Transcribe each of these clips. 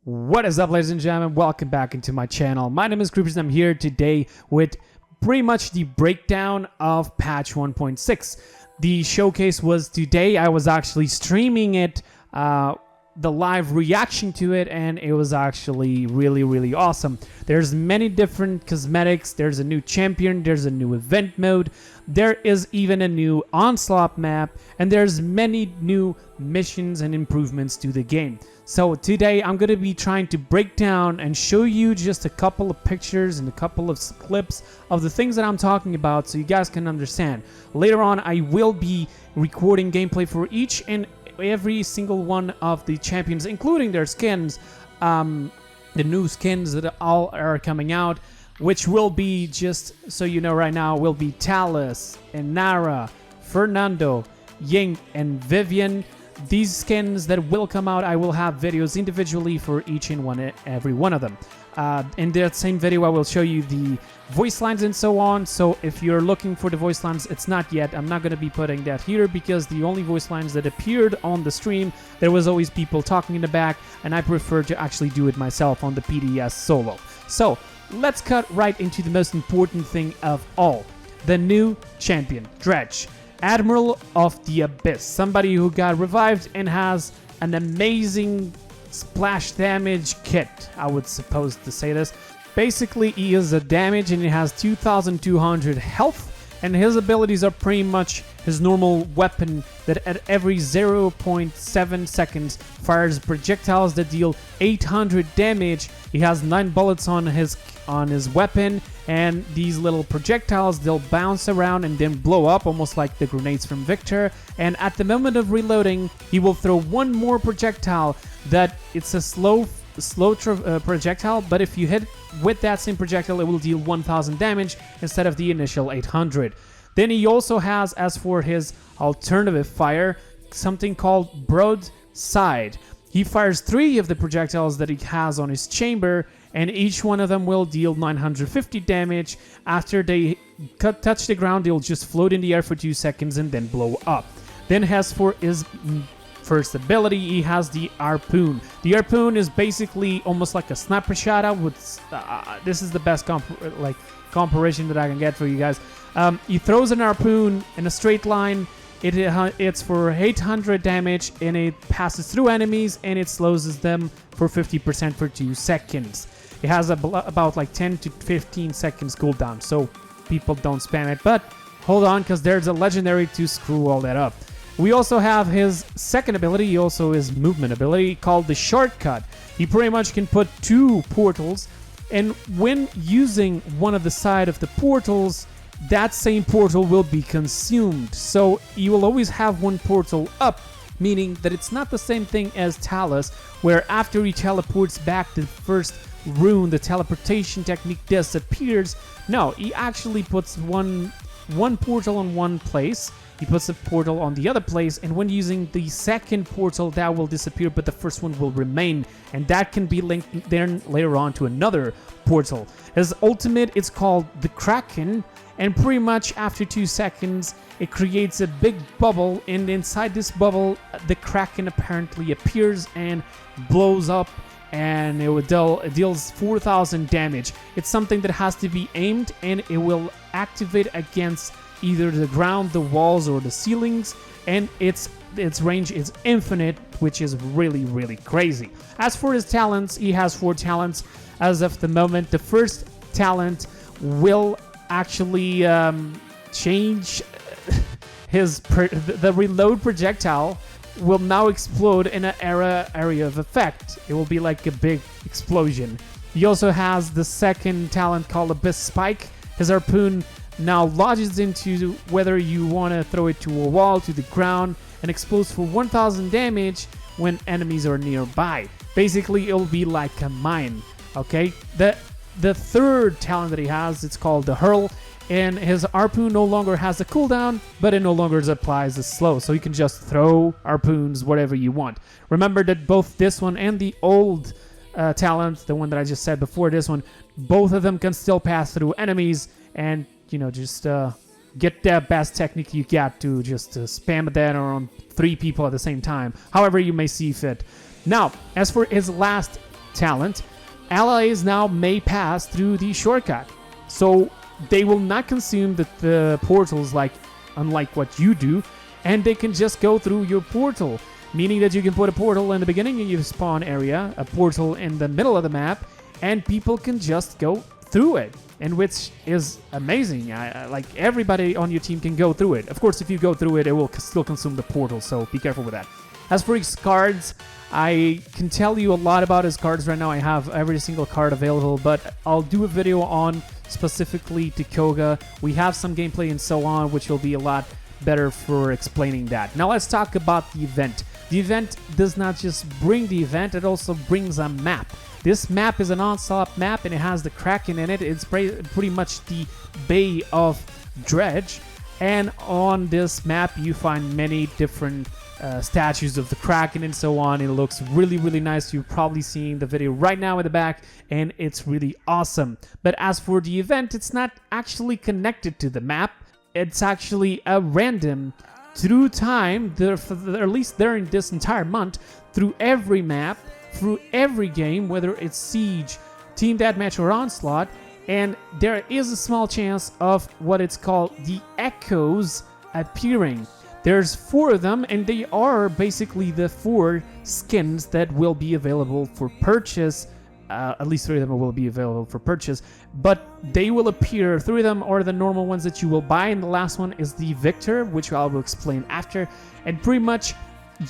What is up, ladies and gentlemen? Welcome back into my channel. My name is Kreepers and I'm here today with pretty much the breakdown of patch 1.6. The showcase was today. I was actually streaming it, the live reaction to it, and it was actually really awesome. There's many different cosmetics, there's a new champion, there's a new event mode, there is even a new onslaught map, and there's many new missions and improvements to the game. So today I'm going to be trying to break down and show you just a couple of pictures and a couple of clips of the things that I'm talking about so you guys can understand. Later on I will be recording gameplay for each and every single one of the champions, including their skins, the new skins that all are coming out, which will be, just so you know right now, will be Talus and Nara, Fernando, Ying, and Vivian. These skins that will come out, I will have videos individually for each and every one of them. In that same video, I will show you the voice lines and so on. So if you're looking for the voice lines, it's not yet. I'm not going to be putting that here because the only voice lines that appeared on the stream, there was always people talking in the back, and I prefer to actually do it myself on the PDS solo. So let's cut right into the most important thing of all, the new champion, Dredge. Admiral of the Abyss, somebody who got revived and has an amazing splash damage kit, I would suppose to say this. Basically, he is a damage and he has 2200 health, and his abilities are pretty much his normal weapon that at every 0.7 seconds fires projectiles that deal 800 damage. He has 9 bullets on his weapon, and these little projectiles, they'll bounce around and then blow up almost like the grenades from Victor. And at the moment of reloading, he will throw one more projectile that it's a slow projectile, but if you hit with that same projectile, it will deal 1000 damage instead of the initial 800. Then he also has, as for his alternative fire, something called broadside. He fires 3 of the projectiles that he has on his chamber, and each one of them will deal 950 damage. After they touch the ground, they'll just float in the air for 2 seconds and then blow up. Then as for his first ability, he has the harpoon. The harpoon is basically almost like a sniper shot. This is the best comparison that I can get for you guys. He throws an harpoon in a straight line. It's for 800 damage, and it passes through enemies, and it slows them for 50% for 2 seconds. It has about like 10 to 15 seconds cooldown, so people don't spam it. But hold on, because there's a legendary to screw all that up. We also have his second ability, also his movement ability, called the shortcut. He pretty much can put 2 portals, and when using one of the side of the portals, that same portal will be consumed. So you will always have one portal up, meaning that it's not the same thing as Talus, where after he teleports back to the first rune, the teleportation technique disappears. No, he actually puts one portal on one place, he puts a portal on the other place, and when using the second portal, that will disappear, but the first one will remain, and that can be linked then later on to another portal. His ultimate, it's called the Kraken, and pretty much after 2 seconds, it creates a big bubble, and inside this bubble, the Kraken apparently appears and blows up, and it deals 4000 damage. It's something that has to be aimed, and it will activate against either the ground, the walls, or the ceilings, and its range is infinite, which is really crazy. As for his talents, he has 4 talents as of the moment. The first talent will actually change the reload projectile will now explode in an area of effect. It will be like a big explosion. He also has the second talent called Abyss Spike. His harpoon now lodges into whether you want to throw it to a wall, to the ground, and explodes for 1000 damage when enemies are nearby. Basically, it'll be like a mine. Okay, the third talent that he has, it's called the Hurl, and his harpoon no longer has a cooldown, but it no longer applies as slow, so you can just throw harpoons whatever you want. Remember that both this one and the old talent, the one that I just said before this one, both of them can still pass through enemies, and just get the best technique you got to just spam that on 3 people at the same time, however you may see fit. Now, as for his last talent, allies now may pass through the shortcut. So they will not consume the portals unlike what you do, and they can just go through your portal. Meaning that you can put a portal in the beginning of your spawn area, a portal in the middle of the map, and people can just go through it. And which is amazing. Like everybody on your team can go through it. Of course, if you go through it, it will still consume the portal, so be careful with that. As for his cards, I can tell you a lot about his cards right now. I have every single card available, but I'll do a video on specifically Koga. We have some gameplay and so on, which will be a lot better for explaining that. Now let's talk about the event. The event does not just bring the event, it also brings a map. This map is an Onslaught map and it has the Kraken in it. It's pretty much the Bay of Dredge. And on this map you find many different statues of the Kraken and so on. It looks really, really nice. You're probably seeing the video right now in the back and it's really awesome. But as for the event, it's not actually connected to the map. It's actually a random through time, at least during this entire month, through every map, through every game, whether it's Siege, Team Deathmatch, or Onslaught, and there is a small chance of what it's called the Echoes appearing. There's 4 of them, and they are basically the 4 skins that will be available for purchase. At least 3 of them will be available for purchase, but they will appear. 3 of them are the normal ones that you will buy, and the last one is the Victor, which I will explain after. And pretty much,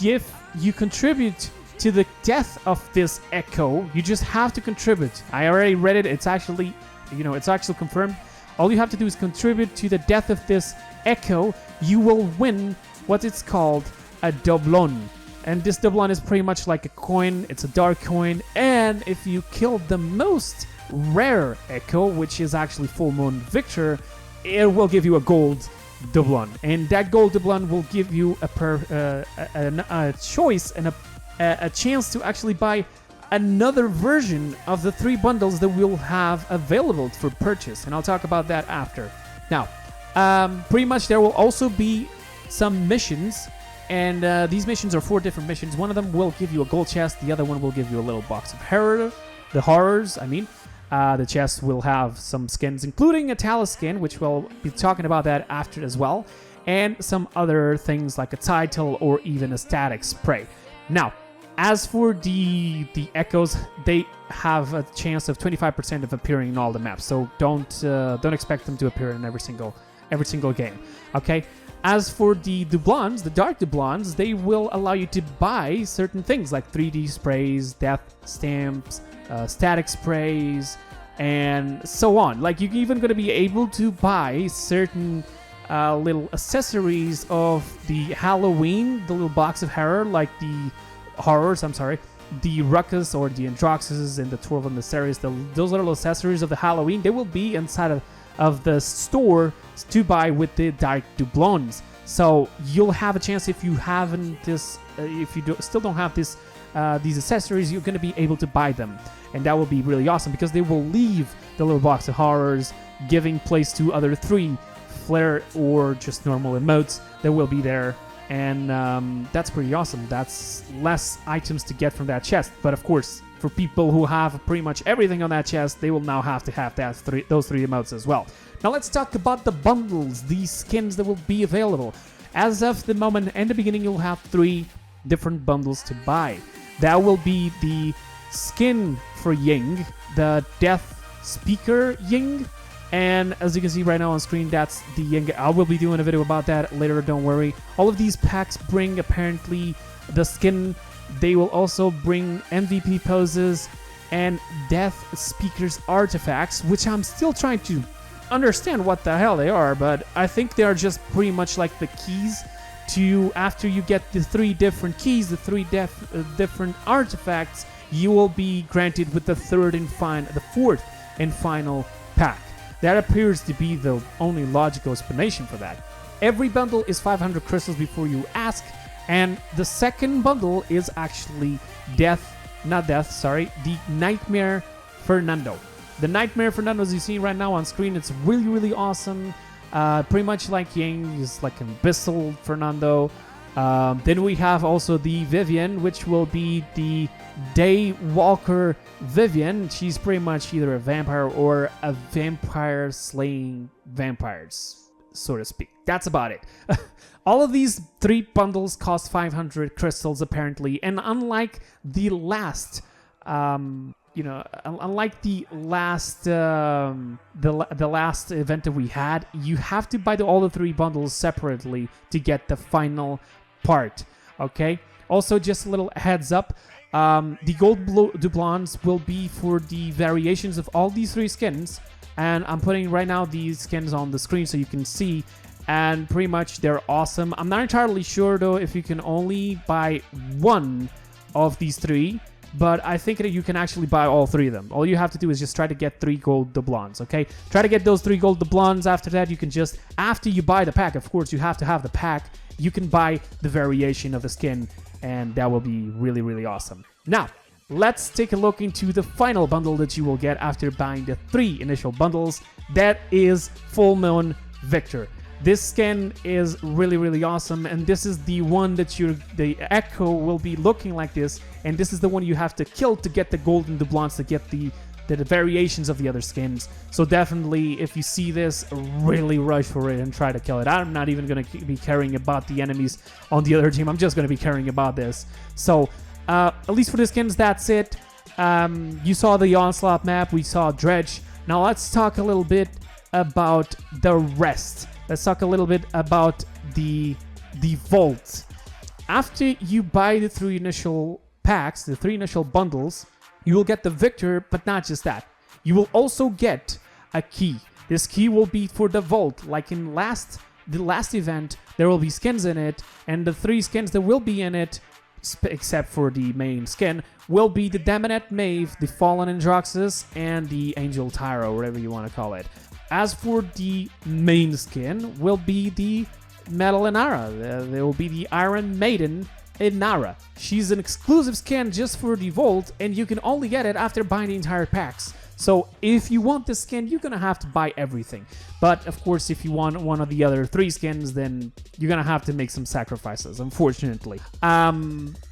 if you contribute to the death of this Echo, you just have to contribute. I already read it. It's actually, it's actually confirmed. All you have to do is contribute to the death of this Echo. You will win what it's called a doblon. And this doubloon is pretty much like a coin. It's a dark coin. And if you kill the most rare Echo, which is actually Full Moon Victor, it will give you a gold doubloon. And that gold doubloon will give you a choice and a chance to actually buy another version of the 3 bundles that we'll have available for purchase. And I'll talk about that after. Now, pretty much there will also be some missions. And these missions are 4 different missions. One of them will give you a gold chest. The other one will give you a little box of horrors. The chest will have some skins, including a Talus skin, which we'll be talking about that after as well. And some other things like a title or even a static spray. Now, as for the Echoes, they have a chance of 25% of appearing in all the maps. So don't expect them to appear in every single game. Okay. As for the doubloons, the dark doubloons, they will allow you to buy certain things like 3D sprays, death stamps, static sprays, and so on. Like, you're even going to be able to buy certain little accessories of the Halloween, the little box of horror, like the the Ruckus or the Androxus and the 12 and the series. Those little accessories of the Halloween, they will be inside of the store to buy with the dark doubloons. So you'll have a chance if you haven't still don't have these accessories, you're going to be able to buy them, and that will be really awesome because they will leave the little box of horrors, giving place to other 3 flare or just normal emotes that will be there. And that's pretty awesome. That's less items to get from that chest, but of course, for people who have pretty much everything on that chest, they will now have to have those 3 emotes as well. Now let's talk about the bundles, these skins that will be available. As of the moment, in the beginning, you'll have 3 different bundles to buy. That will be the skin for Ying, the Death Speaker Ying, and as you can see right now on screen, that's the Ying. I will be doing a video about that later, don't worry. All of these packs bring apparently the skin. They will also bring MVP poses and Death Speaker's artifacts, which I'm still trying to understand what the hell they are, but I think they are just pretty much like the keys to, after you get the 3 different keys, the 3 different artifacts, you will be granted with the 4th and final pack. That appears to be the only logical explanation for that. Every bundle is 500 crystals before you ask, and the second bundle is actually the Nightmare Fernando. The Nightmare Fernando, as you see right now on screen, it's really, really awesome. Pretty much like Yang is like an Abyssal Fernando. Then we have also the Vivian, which will be the Daywalker Vivian. She's pretty much either a vampire or a vampire slaying vampires, so to speak. That's about it. All of these 3 bundles cost 500 crystals apparently, and unlike the last, unlike the last event that we had, you have to buy all the 3 bundles separately to get the final part. Okay. Also, just a little heads up. The gold doublons will be for the variations of all these 3 skins, and I'm putting right now these skins on the screen so you can see, and pretty much they're awesome. I'm not entirely sure though if you can only buy one of these 3, but I think that you can actually buy all 3 of them. All you have to do is just try to get 3 gold doublons, okay? Try to get those 3 gold doublons. After that, you can just, after you buy the pack, of course, you have to have the pack, you can buy the variation of the skin, and that will be really, really awesome. Now, let's take a look into the final bundle that you will get after buying the 3 initial bundles. That is Full Moon Victor. This skin is really, really awesome, and this is the one that the Echo will be looking like this, and this is the one you have to kill to get the golden doublons, to get the variations of the other skins. So definitely, if you see this, really rush for it and try to kill it. I'm not even going to be caring about the enemies on the other team. I'm just going to be caring about this. So, at least for the skins, that's it. You saw the Onslaught map. We saw Dredge. Now let's talk a little bit about the rest. Let's talk a little bit about the vault. After you buy the 3 initial packs, the 3 initial bundles, you will get the Victor, but not just that. You will also get a key. This key will be for the vault. Like in the last event, there will be skins in it, and the 3 skins that will be in it, except for the main skin, will be the Demonet Maeve, the Fallen Androxus, and the Angel Tyro, whatever you want to call it. As for the main skin, will be the Metal Inara. There will be the Iron Maiden Inara. She's an exclusive skin just for the Vault, and you can only get it after buying the entire packs. So if you want this skin, you're gonna have to buy everything. But of course, if you want one of the other 3 skins, then you're gonna have to make some sacrifices, unfortunately.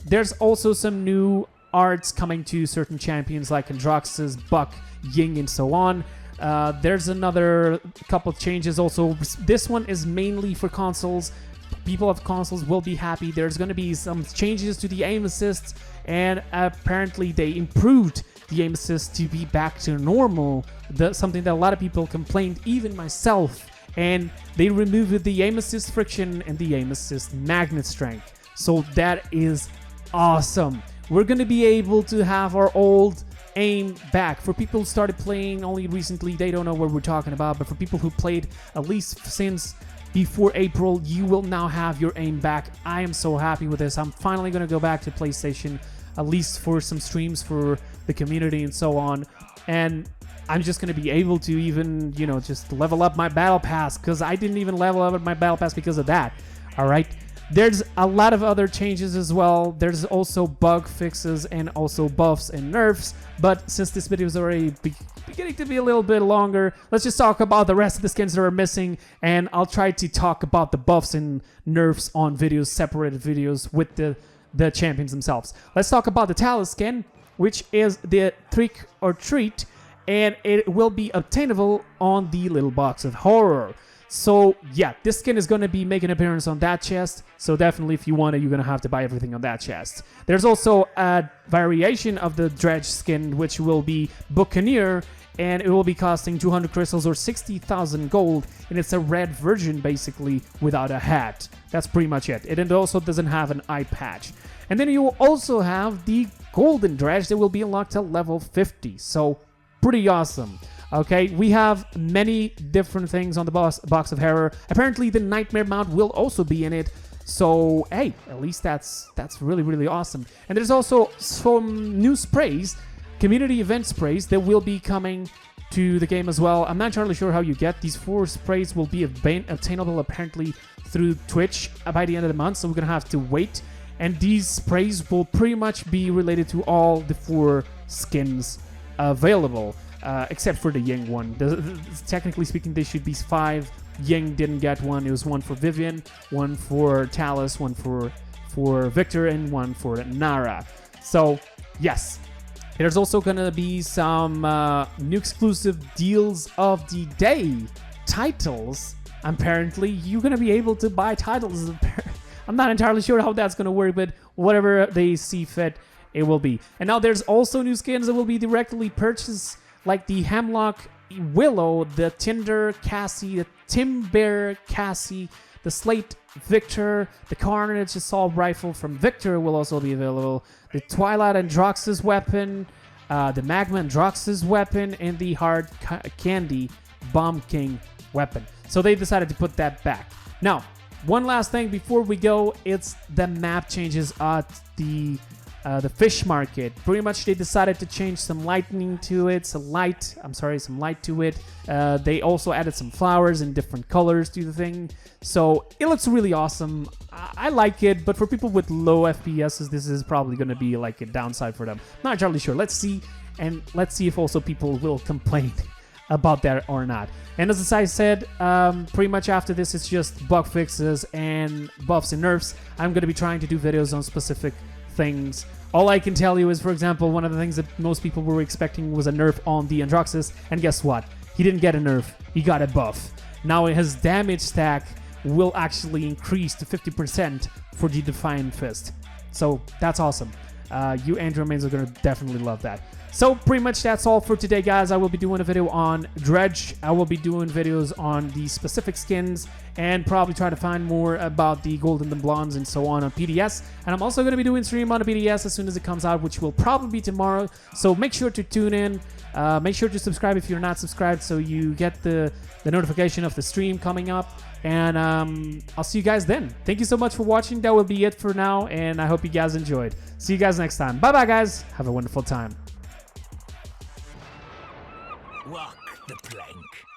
There's also some new arts coming to certain champions like Androxus, Buck, Ying, and so on. There's another couple of changes also. This one is mainly for consoles. People of consoles will be happy. There's going to be some changes to the aim assist, and apparently they improved the aim assist to be back to normal. Something that a lot of people complained, even myself. And they removed the aim assist friction and the aim assist magnet strength. So that is awesome. We're going to be able to have our old aim back. For people who started playing only recently, they don't know what we're talking about, but for people who played at least since before April, you will now have your aim back. I am so happy with this. I'm finally going to go back to PlayStation, at least for some streams for the community and so on, and I'm just going to be able to even, just level up my battle pass, because I didn't even level up my battle pass because of that. All right. There's a lot of other changes as well. There's also bug fixes and also buffs and nerfs. But since this video is already beginning to be a little bit longer, let's just talk about the rest of the skins that are missing. And I'll try to talk about the buffs and nerfs on videos, separated videos with the champions themselves. Let's talk about the Talus skin, which is the Trick or Treat. And it will be obtainable on the little box of horror. So yeah, this skin is going to be making an appearance on that chest. So definitely if you want it, you're going to have to buy everything on that chest. There's also a variation of the Dredge skin, which will be Buccaneer. And it will be costing 200 crystals or 60,000 gold. And it's a red version basically without a hat. That's pretty much it. And it also doesn't have an eye patch. And then you will also have the Golden Dredge that will be unlocked at level 50. So pretty awesome. Okay, we have many different things on the box of horror. Apparently, the Nightmare Mount will also be in it. So, hey, at least that's really, really awesome. And there's also some new sprays, community event sprays, that will be coming to the game as well. I'm not entirely sure how you get. These 4 sprays will be obtainable apparently through Twitch by the end of the month. So we're going to have to wait. And these sprays will pretty much be related to all the 4 skins available. Except for the Ying one. Technically speaking, they should be 5, Ying didn't get one. It was one for Vivian, one for Talus, one for Victor, and one for Nara. So yes, there's also gonna be some new exclusive deals of the day titles. Apparently, you're gonna be able to buy titles. I'm not entirely sure how that's gonna work, but whatever they see fit, it will be. And now there's also new skins that will be directly purchased, like the Hemlock Willow, the Tinder Cassie, the Timber Cassie, the Slate Victor, the Carnage Assault Rifle from Victor will also be available, the Twilight Androxus weapon, the Magma Androxus weapon, and the Hard Candy Bomb King weapon. So they decided to put that back. Now, one last thing before we go, it's the map changes at the fish market. Pretty much they decided to change some lightning to it, some light to it. They also added some flowers in different colors to the thing. So it looks really awesome. I like it, but for people with low FPSs, this is probably going to be like a downside for them. Not entirely sure. Let's see, and let's see if also people will complain about that or not. And as I said, pretty much after this, it's just bug fixes and buffs and nerfs. I'm going to be trying to do videos on specific things. All I can tell you is, for example, one of the things that most people were expecting was a nerf on the Androxus, and guess what? He didn't get a nerf, he got a buff. Now his damage stack will actually increase to 50% for the Defiant Fist. So that's awesome. You Android mains are going to definitely love that. So pretty much that's all for today, guys. I will be doing a video on Dredge. I will be doing videos on the specific skins and probably try to find more about the Golden and Blondes and so on PDS. And I'm also going to be doing stream on the PDS as soon as it comes out, which will probably be tomorrow. So make sure to tune in. Make sure to subscribe if you're not subscribed so you get the notification of the stream coming up. And I'll see you guys then. Thank you so much for watching. That will be it for now, and I hope you guys enjoyed. See you guys next time. Bye-bye, guys. Have a wonderful time. Walk the plank.